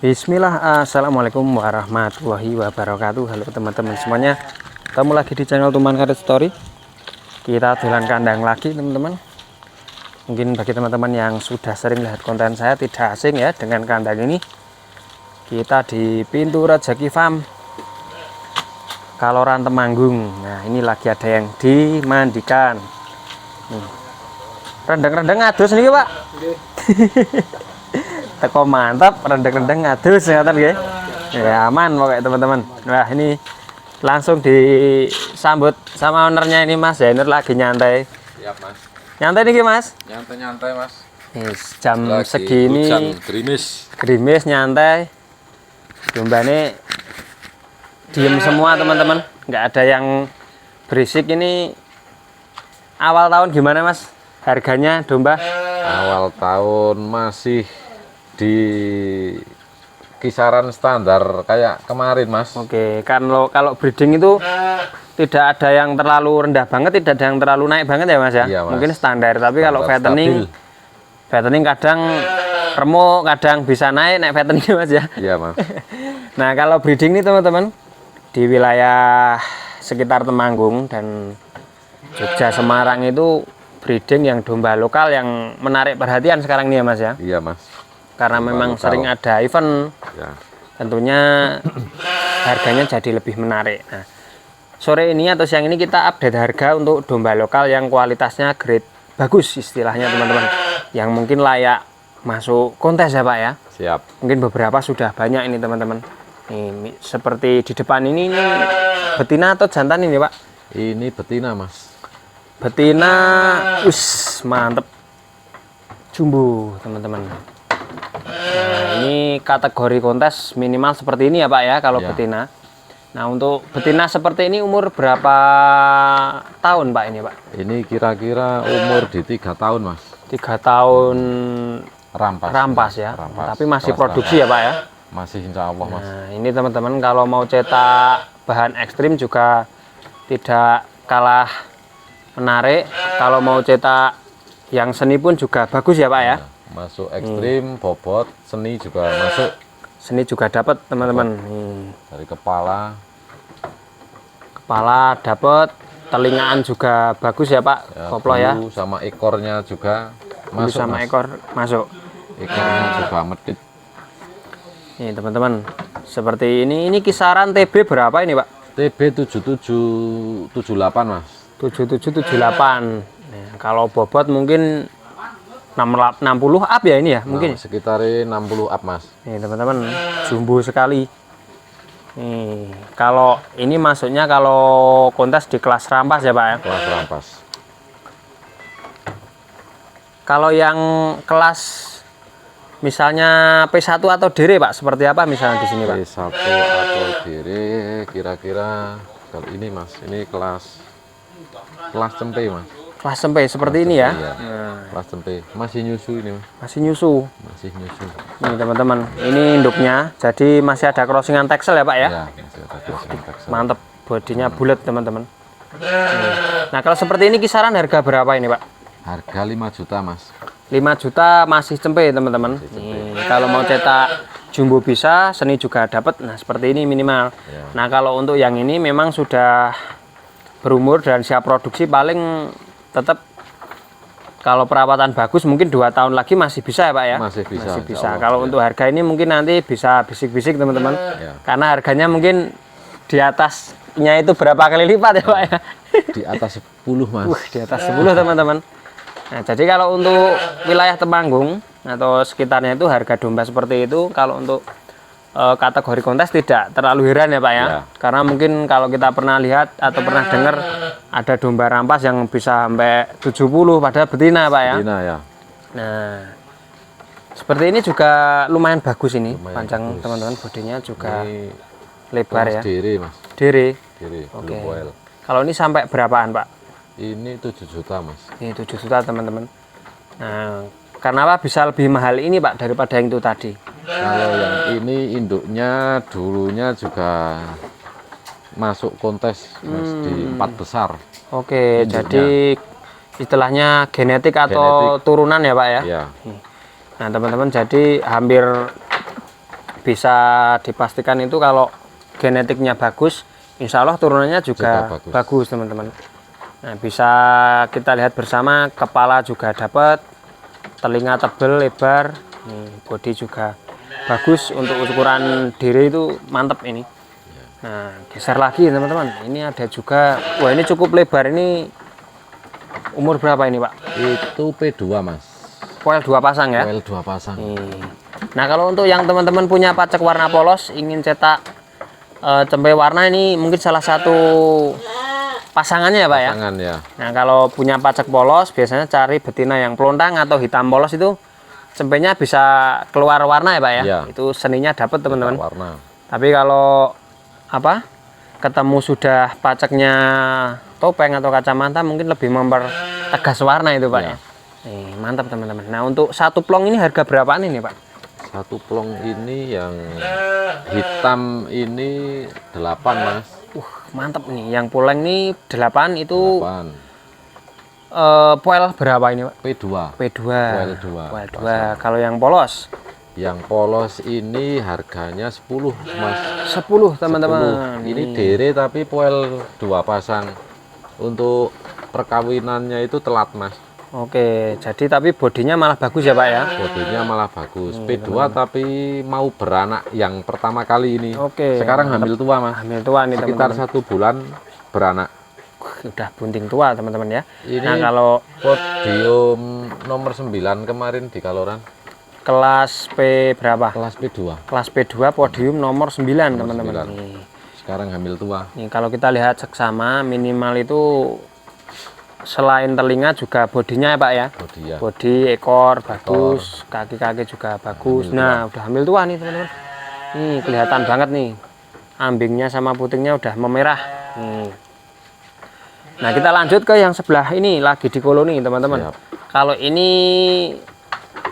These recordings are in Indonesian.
Bismillah, assalamualaikum warahmatullahi wabarakatuh. Halo teman-teman semuanya, ketemu lagi di channel Tuman Karet Story. Kita dolan kandang lagi teman-teman. Mungkin bagi teman-teman yang sudah sering lihat konten saya tidak asing ya dengan kandang ini. Kita di pintu Rezeki Farm, Kaloran Temanggung. Nah ini lagi ada yang dimandikan. Rendang-rendang adus nih Pak. Teko mantap, rendeng-rendeng ngadus ngeten nggih. Ya aman pokoknya teman-teman. Nah, ini langsung disambut sama ownernya ini Mas Zainur lagi nyantai. Siap, Mas. Nyantai nih Mas. Nyantai-nyantai, Mas. Jam Lagi segini hujan gerimis. gerimis nyantai. Dombane diem semua teman-teman. Nggak ada yang berisik. Ini awal tahun gimana Mas? Harganya domba? Awal tahun masih di kisaran standar kayak kemarin, Mas. Oke, kan kalau breeding itu tidak ada yang terlalu rendah banget, tidak ada yang terlalu naik banget ya Mas ya. Iya, Mas. Mungkin standar, tapi kalau Standar fattening kadang remuk, kadang bisa naik fattening Mas ya. Iya, Mas. Nah, kalau breeding nih teman-teman di wilayah sekitar Temanggung dan Jogja Semarang itu breeding yang domba lokal yang menarik perhatian sekarang nih ya Mas ya. Iya, Mas. Karena Domba memang lokal. sering ada event. Ya. Tentunya harganya jadi lebih menarik. Nah, sore ini atau siang ini kita update harga untuk domba lokal yang kualitasnya grade bagus istilahnya teman-teman, yang mungkin layak masuk kontes ya Pak ya. Siap. Mungkin beberapa sudah banyak ini teman-teman. Ini seperti di depan ini betina atau jantan ini Pak? Ini betina, Mas. Betina, mantep, jumbo teman-teman. Nah, ini kategori kontes minimal seperti ini ya Pak ya kalau Ya. betina. Nah, untuk betina seperti ini umur berapa tahun Pak ini Pak? Ini kira-kira umur di 3 tahun, Mas. 3 tahun rampas ya. Rampas. Tapi masih Kelas produksi ya Pak ya. Masih insya Allah, Mas. Nah, ini teman-teman kalau mau cetak bahan ekstrim juga tidak kalah menarik. Kalau mau cetak yang seni pun juga bagus ya Pak ya. Masuk ekstrim, bobot, seni juga masuk. Seni juga dapat teman-teman. Dari kepala. Kepala dapat, telingaan juga bagus ya Pak. Ya, Koplo ya. bulu sama ekornya juga Bulu masuk, sama Mas. ekor masuk. Ekornya juga medit. Nih teman-teman, seperti ini kisaran TB berapa ini Pak? TB 7778, Mas. 7778. Nah, kalau bobot mungkin 60 up ya ini ya mungkin. Nah, sekitar 60 up, Mas. Nih teman-teman, jumbo sekali. Nih, kalau ini masuknya kalau kontes di kelas rampas ya Pak ya. Kelas rampas. Kalau yang kelas misalnya P1 atau dire Pak, seperti apa misalnya di sini Pak? P1 atau dire kira-kira kalau ini, Mas. Ini kelas cempe, Mas. Kelas sempe seperti ini ya. Iya. Nah, Kelas cempe. Masih nyusu ini, Mas. masih nyusu. Masih nyusu. Nih teman-teman, ini induknya. Jadi masih ada crossingan teksel ya Pak ya. Ya, masih ada crossing teksel. Mantep, bodinya bulat teman-teman. Nah, kalau seperti ini kisaran harga berapa ini Pak? Harga 5 juta, Mas. 5 juta masih cempe teman-teman. Nih, kalau mau cetak jumbo bisa, seni juga dapat. Nah, seperti ini minimal. Ya. Nah, kalau untuk yang ini memang sudah berumur dan siap produksi, paling tetap kalau perawatan bagus mungkin 2 tahun lagi masih bisa ya Pak ya. Masih bisa, Masih insya bisa. Allah, Kalau ya. untuk harga ini mungkin nanti bisa bisik-bisik teman-teman. Ya. Karena harganya mungkin di atasnya itu berapa kali lipat ya Pak ya. Di atas 10, Mas. Di atas 10 teman-teman. Nah, jadi kalau untuk wilayah Temanggung atau sekitarnya itu harga domba seperti itu, kalau untuk kategori kontes tidak terlalu heran ya Pak ya. Ya. Karena mungkin kalau kita pernah lihat atau pernah dengar ada domba rampas yang bisa sampai 70 padahal betina Pak ya. Betina ya. Nah, seperti ini juga lumayan bagus ini. Lumayan Panjang bagus. teman-teman, bodinya juga Ini lebar ya. kelas dire, Mas. Dire. Dire, Oke. blue whale. Kalau ini sampai berapaan Pak? Ini 7 juta, Mas. Ini 7 juta teman-teman. Nah, kenapa bisa lebih mahal ini Pak daripada yang itu tadi? Kalau yang ini induknya dulunya juga masuk kontes, Mas, di 4 besar. Oke, Induknya. jadi istilahnya genetik atau Genetik. turunan ya Pak ya? Ya, Nah teman-teman, jadi hampir bisa dipastikan itu kalau genetiknya bagus, insya Allah turunannya juga bagus teman-teman. Nah, bisa kita lihat bersama, kepala juga dapat, telinga tebal lebar, bodi juga bagus, untuk ukuran diri itu mantap ini. Nah, geser lagi teman-teman, ini ada juga, wah ini cukup lebar, ini umur berapa ini Pak? Itu P2 Mas. Poil 2 pasang ya? Poil 2 pasang. Nah, kalau untuk yang teman-teman punya pacak warna polos, ingin cetak cempe warna, ini mungkin salah satu pasangannya ya Pak ya? Pasangan ya. Nah, kalau punya pacak polos, biasanya cari betina yang pelontang atau hitam polos, itu cempenya bisa keluar warna ya Pak ya? Ya. Itu seninya dapat teman-teman. Warna. Tapi kalau apa ketemu sudah pacaknya topeng atau kacamata, mungkin lebih mempertegas warna itu Pak ya. Nih, mantap teman-teman. Nah, untuk satu plong ini harga berapaan ini Pak? Satu plong ini yang hitam ini 8 Mas. Mantap nih. Yang puleng nih 8, itu 8. poil berapa ini Pak? P2. P2. Poil 2. Poil 2. Kalau yang polos? Yang polos ini harganya 10 Mas. 10 teman-teman. 10. Ini dere tapi poil 2 pasang. Untuk perkawinannya itu telat Mas. Oke, jadi tapi bodinya malah bagus ya Pak ya? Bodinya malah bagus. P2 tapi mau beranak yang pertama kali ini. Oke. Sekarang hamil tua Mas. Hamil tua nih Sekitar teman-teman. 1 bulan beranak. Udah bunting tua teman-teman ya. Ini Nah, kalau podium nomor 9 kemarin di Kaloran. kelas P berapa? Kelas P2. Kelas P2 podium nomor 9 teman-teman. 9. Nih. Sekarang hamil tua. Nih, kalau kita lihat seksama, minimal itu selain telinga juga bodinya ya Pak ya? Bodi ya. Bodi, ekor bagus, kaki-kaki juga bagus. Nah, udah hamil tua nih teman-teman. Nih, kelihatan banget nih. Ambingnya sama putingnya udah memerah. Nih. Nah, kita lanjut ke yang sebelah ini, lagi di koloni teman-teman. Siap. Kalau ini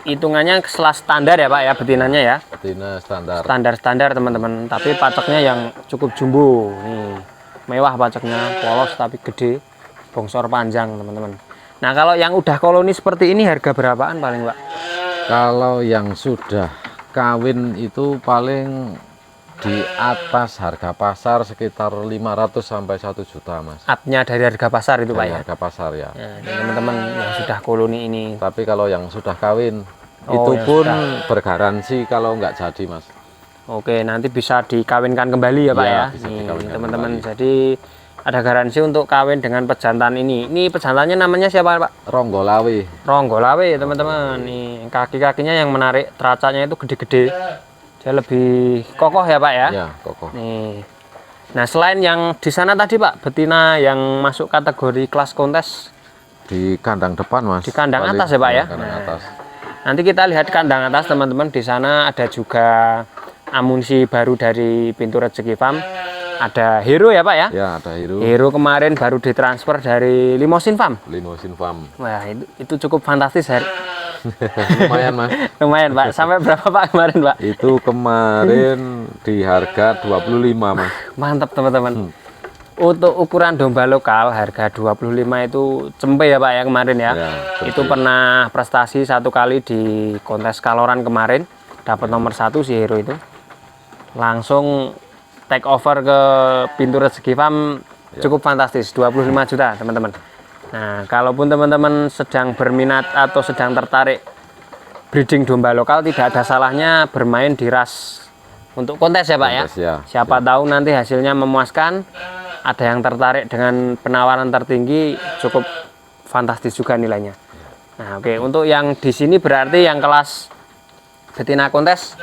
hitungannya kelas standar ya Pak ya, betinanya ya. Betina standar. Standar-standar teman-teman, tapi pacaknya yang cukup jumbo. Nih, mewah pacaknya, polos tapi gede, bongsor panjang teman-teman. Nah, kalau yang udah koloni seperti ini harga berapaan paling Pak? Kalau yang sudah kawin itu paling di atas harga pasar sekitar 500 sampai 1 juta Mas. Upnya dari harga pasar itu Pak Dari ya? harga pasar ya. Nah, ini teman-teman yang sudah koloni ini. Tapi kalau yang sudah kawin Oh, itu yang pun sudah. bergaransi kalau nggak jadi Mas. Oke, nanti bisa dikawinkan kembali ya Pak Iya, ya? bisa Nih dikawinkan teman-teman, kembali. jadi ada garansi untuk kawin dengan pejantan ini. Ini pejantannya namanya siapa Pak? Ronggolawe. Ronggolawe teman-teman. Nih kaki-kakinya yang menarik, teracanya itu gede-gede. Dia lebih kokoh ya Pak ya? Ya, kokoh. Nih. Nah, selain yang di sana tadi Pak, betina yang masuk kategori kelas kontes, Di kandang depan Mas. Di kandang Paling- atas ya, Pak ya? Kandang Nah. atas. nanti kita lihat kandang atas teman-teman. Di sana ada juga amunisi baru dari Pintu Rezeki Farm. Ada Hero ya Pak ya? Ya, ada Hero. Hero kemarin baru ditransfer dari Limosin Farm. Limosin Farm. Wah, itu cukup fantastis Her. Lumayan Mas. Lumayan Pak. Sampai berapa Pak kemarin Pak? Itu kemarin di harga 25 Mas. Mantap teman-teman. Untuk ukuran domba lokal harga 25 itu cempe ya Pak ya kemarin ya. Ya, Itu pernah prestasi 1 kali di kontes Kaloran kemarin, dapat nomor 1 si Hero itu. Langsung take over ke Pintu Rezeki Farm, cukup fantastis, 25 juta teman-teman. Nah, kalaupun teman-teman sedang berminat atau sedang tertarik breeding domba lokal, tidak ada salahnya bermain di ras untuk kontes ya Pak ya. Kontes, ya. Siapa tahu nanti hasilnya memuaskan, ada yang tertarik dengan penawaran tertinggi, cukup fantastis juga nilainya. Nah, oke, untuk yang di sini berarti yang kelas betina kontes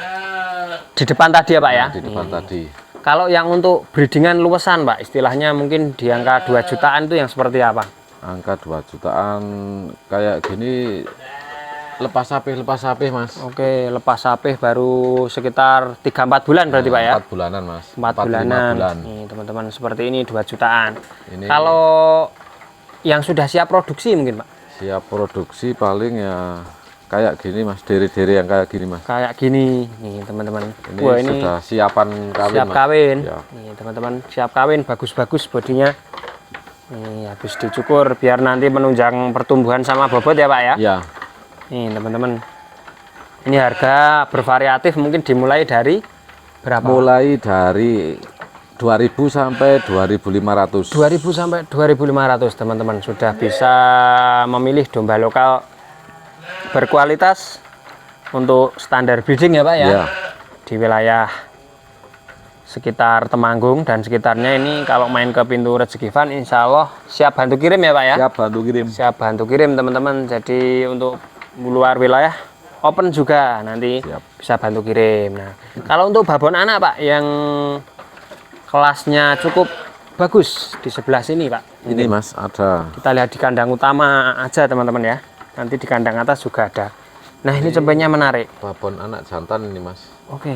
di depan tadi ya Pak ya. Di depan tadi. Kalau yang untuk breedingan luasan Pak, istilahnya mungkin di angka 2 jutaan itu yang seperti apa? Angka 2 jutaan kayak gini lepas sapih Mas. Oke, lepas sapih baru sekitar 3-4 bulan berarti Pak ya? 4 bulanan Mas. 4 4-5 bulanan. bulan. Nih teman-teman, seperti ini 2 jutaan. Ini Kalau yang sudah siap produksi mungkin Pak? siap produksi paling ya kayak gini Mas, diri-diri yang kayak gini Mas. Kayak gini, nih teman-teman. Ini Wah, ini sudah siapan kawin siap Mas. kawin. Ya. Nih teman-teman, siap kawin, bagus-bagus bodinya. Nih habis dicukur biar nanti menunjang pertumbuhan sama bobot ya Pak ya. Ya, Nih teman-teman, ini harga bervariatif, mungkin dimulai dari Berapa? Mulai dari 2000 sampai 2500. 2000 sampai 2500 teman-teman, sudah bisa memilih domba lokal berkualitas untuk standar breeding ya Pak ya. Ya. Di wilayah sekitar Temanggung dan sekitarnya ini kalau main ke pintu Rezeki Farm insya Allah siap bantu kirim ya Pak ya. Siap bantu kirim. Siap bantu kirim teman-teman. Jadi untuk luar wilayah open juga nanti Siap. bisa bantu kirim. Nah kalau untuk babon anak Pak yang kelasnya cukup bagus di sebelah sini Pak. Ini Mas ada. Kita lihat di kandang utama aja teman-teman ya. Nanti di kandang atas juga ada. Nah ini cempenya menarik. Babon anak jantan ini Mas. Oke.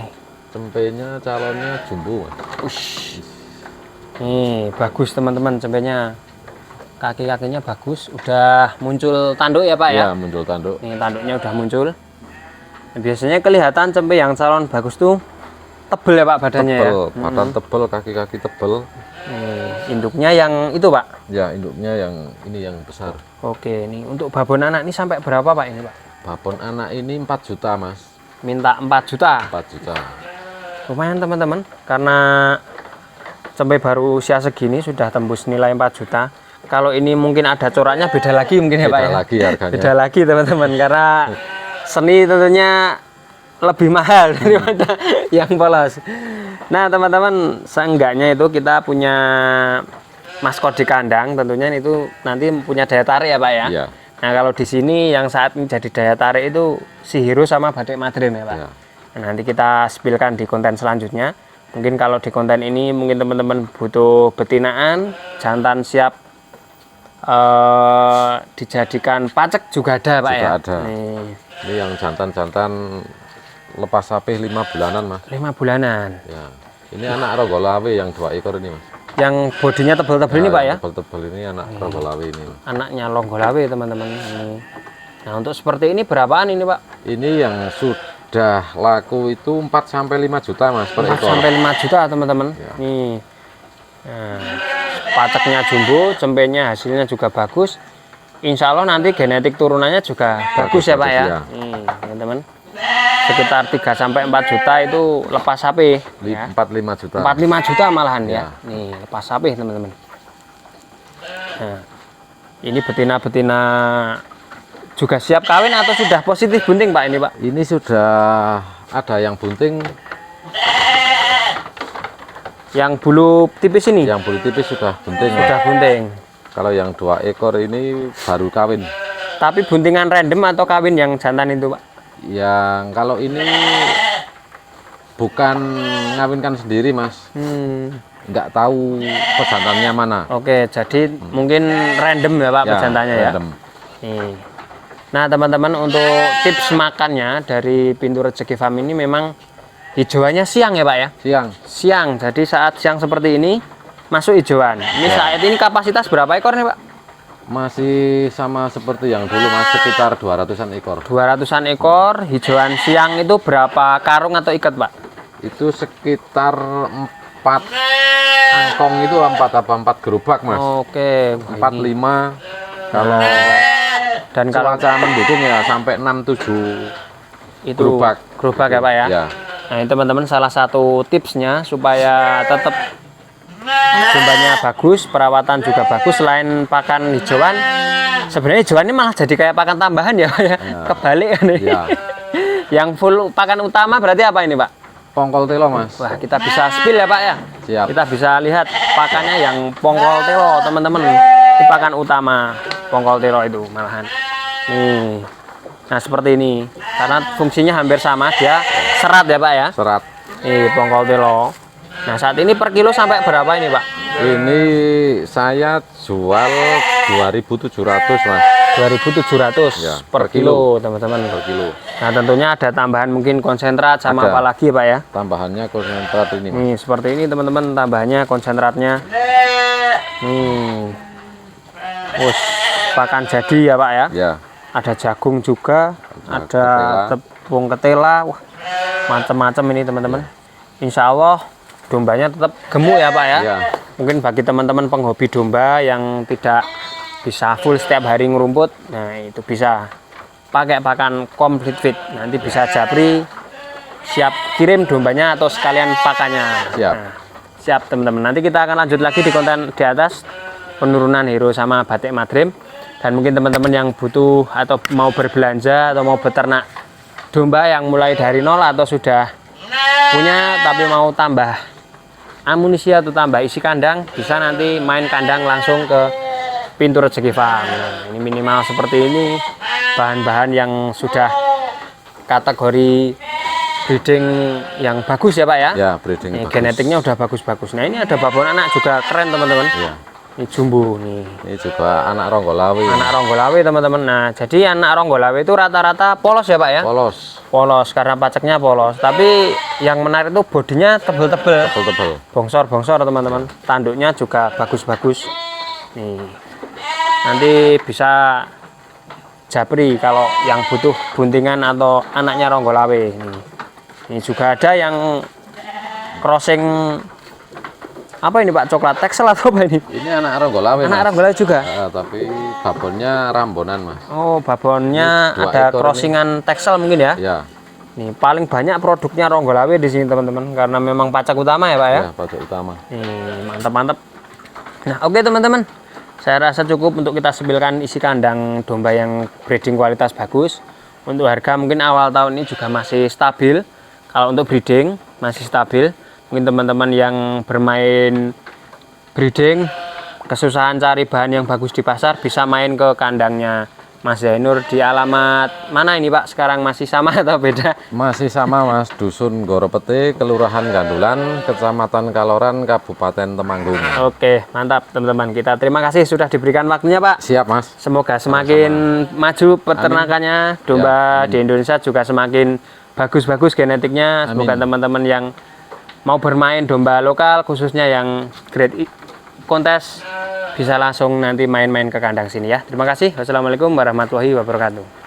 Cempenya calonnya jumbo. Ush. Nih bagus teman-teman cempenya. Kaki-kakinya bagus. Udah muncul tanduk ya Pak ya? Ya muncul tanduk. Nih tanduknya udah muncul. Nah, biasanya kelihatan cempe yang calon bagus tuh tebel ya Pak badannya Tebel, ya. badan tebel, kaki-kaki tebel. Induknya yang itu Pak. Ya induknya yang ini yang besar. Oke, nih untuk babon anak ini sampai berapa Pak ini Pak? Babon anak ini 4 juta Mas. Minta 4 juta. 4 juta. Lumayan teman-teman, karena sampai baru usia segini sudah tembus nilai 4 juta. Kalau ini mungkin ada coraknya beda lagi mungkin ya Pak ya. Beda lagi harganya. Beda lagi teman-teman, karena seni tentunya lebih mahal daripada yang polos. Nah teman-teman, seenggaknya itu kita punya maskot di kandang, tentunya itu nanti punya daya tarik ya Pak ya. Iya. Nah kalau di sini yang saat ini jadi daya tarik itu si Hero sama Batik Madrim ya Pak. Ya. Nah, nanti kita spillkan di konten selanjutnya. Mungkin kalau di konten ini mungkin teman-teman butuh betinaan, jantan siap dijadikan pacek juga ada Pak Juga ya. ada. Nih, Ini yang jantan-jantan lepas sapih 5 bulanan Mas. 5 bulanan. Ya. Ini anak Rogolawe yang 2 ekor ini Mas. Yang bodinya tebal-tebal ini Pak ya. Tebel-tebel ini anak Rogolawe ini. Anaknya Longgolawe teman-teman. Ini. Nah untuk seperti ini berapaan ini Pak? Ini yang sudah laku itu 4 sampai 5 juta Mas per 4 ekor. sampai 5 juta teman-teman. Ya. Nih. Nah, paceknya jumbo, cempenya hasilnya juga bagus. Insya Allah nanti genetik turunannya juga bagus ya Pak ya. ya. Nih, teman-teman. Sekitar 3 sampai 4 juta itu lepas sapi ya. 4-5 juta. 4-5 juta malahan ya. Ya. Nih, lepas sapi teman-teman. Nah, ini betina-betina juga siap kawin atau sudah positif bunting Pak ini Pak? Ini sudah ada yang bunting, Yang bulu tipis ini yang bulu tipis sudah bunting. sudah bunting. Kalau yang 2 ekor ini baru kawin. Tapi buntingan random atau kawin yang jantan itu Pak? Yang kalau ini bukan ngawinkan sendiri Mas. Nggak tahu pejantannya mana. Oke, jadi mungkin random ya Pak pejantannya ya. random. Nih. Nah teman-teman, untuk tips makannya dari Pintu Rezeki Farm ini memang hijauannya siang ya Pak ya. Siang, jadi saat siang seperti ini masuk hijauan. Ini saat ini kapasitas berapa ekor nih Pak? Masih sama seperti yang dulu Mas, sekitar 200-an ekor. 200-an ekor. Hijauan siang itu berapa karung atau ikat Pak? Itu sekitar 4 angkong itu 4 gerobak Mas. Oke, 4-5 kalau dan kalau cuaca mendukung ya sampai 6-7 itu gerobak ya Pak ya. Ya. Nah ini teman-teman, salah satu tipsnya supaya tetap dombanya bagus, perawatan juga bagus, selain pakan hijauan, sebenarnya hijauan ini malah jadi kayak pakan tambahan ya Pak ya. Kebalik kan ini. Ya. Yang full pakan utama berarti apa ini Pak? Pongkol telo Mas. Wah, kita bisa spill ya Pak ya. Siap. Kita bisa lihat pakannya yang pongkol telo teman-teman. Ini pakan utama pongkol telo itu malahan. Nih. Nah seperti ini, karena fungsinya hampir sama, dia serat ya Pak ya. Serat. Nih pongkol telo. Nah saat ini per kilo sampai berapa ini Pak? Ini saya jual 2.700 Mas. 2.700 Ya, per kilo teman-teman. Per kilo. Nah tentunya ada tambahan mungkin konsentrat sama Ada. apa lagi Pak ya. Tambahannya konsentrat ini Mas. Nih seperti ini teman-teman, tambahannya konsentratnya. Nih. Us, pakan jadi ya Pak ya. Ya. Ada jagung juga, Ada ada ketela. tepung ketela, wah macam-macam ini teman-teman. Insya Allah dombanya tetap gemuk ya Pak ya. Ya. Mungkin bagi teman-teman penghobi domba yang tidak bisa full setiap hari ngerumput, nah itu bisa pakai pakan complete fit. Nanti bisa japri siap kirim dombanya atau sekalian pakannya. Siap. Nah, siap teman-teman. Nanti kita akan lanjut lagi di konten di atas penurunan hero sama batik madrim. Dan mungkin teman-teman yang butuh atau mau berbelanja atau mau beternak domba yang mulai dari nol atau sudah punya tapi mau tambah amunisi atau tambah isi kandang, bisa nanti main kandang langsung ke Pintu Rezeki Farm. Nah, ini minimal seperti ini, bahan-bahan yang sudah kategori breeding yang bagus ya Pak ya. Ya, breeding Ini bagus. genetiknya udah bagus-bagus. Nah ini ada babon anak juga keren teman-teman. Ya. Ini jumbo nih. Ini juga anak ronggolawe. Anak ronggolawe teman-teman. Nah jadi anak ronggolawe itu rata-rata polos ya Pak ya. Polos, Polos karena paceknya polos. Tapi yang menarik itu bodinya tebel-tebel. tebel-tebel. Bongsor-bongsor teman-teman. Tanduknya juga bagus-bagus. Nih. Nanti bisa japri kalau yang butuh buntingan atau anaknya ronggolawe. Ini juga ada yang crossing apa ini Pak, coklat teksel atau apa ini? Ini anak ronggolawe. Anak Mas. ronggolawe juga. Tapi babonnya rambonan Mas. Oh, babonnya Ini 2 ada ekor crossingan teksel mungkin ya. Ya, Nih, paling banyak produknya ronggolawe di sini teman-teman karena memang pacak utama ya Pak ya. ya pajak utama. Nih, mantap-mantap. Nah, oke teman-teman. Saya rasa cukup untuk kita sepilkan isi kandang domba yang breeding kualitas bagus. Untuk harga mungkin awal tahun ini juga masih stabil. Kalau untuk breeding masih stabil. Mungkin teman-teman yang bermain breeding kesusahan cari bahan yang bagus di pasar bisa main ke kandangnya Mas Zainur di alamat mana ini Pak? Sekarang masih sama atau beda? Masih sama Mas, Dusun Goropete, Kelurahan Gandulan, Kecamatan Kaloran, Kabupaten Temanggung. Oke, mantap teman-teman. Kita terima kasih sudah diberikan waktunya Pak. Siap Mas. Semoga semakin maju peternakannya, domba di Indonesia juga semakin bagus-bagus genetiknya. Semoga teman-teman yang mau bermain domba lokal khususnya yang grade kontes bisa langsung nanti main-main ke kandang sini ya. Terima kasih. Wassalamualaikum warahmatullahi wabarakatuh.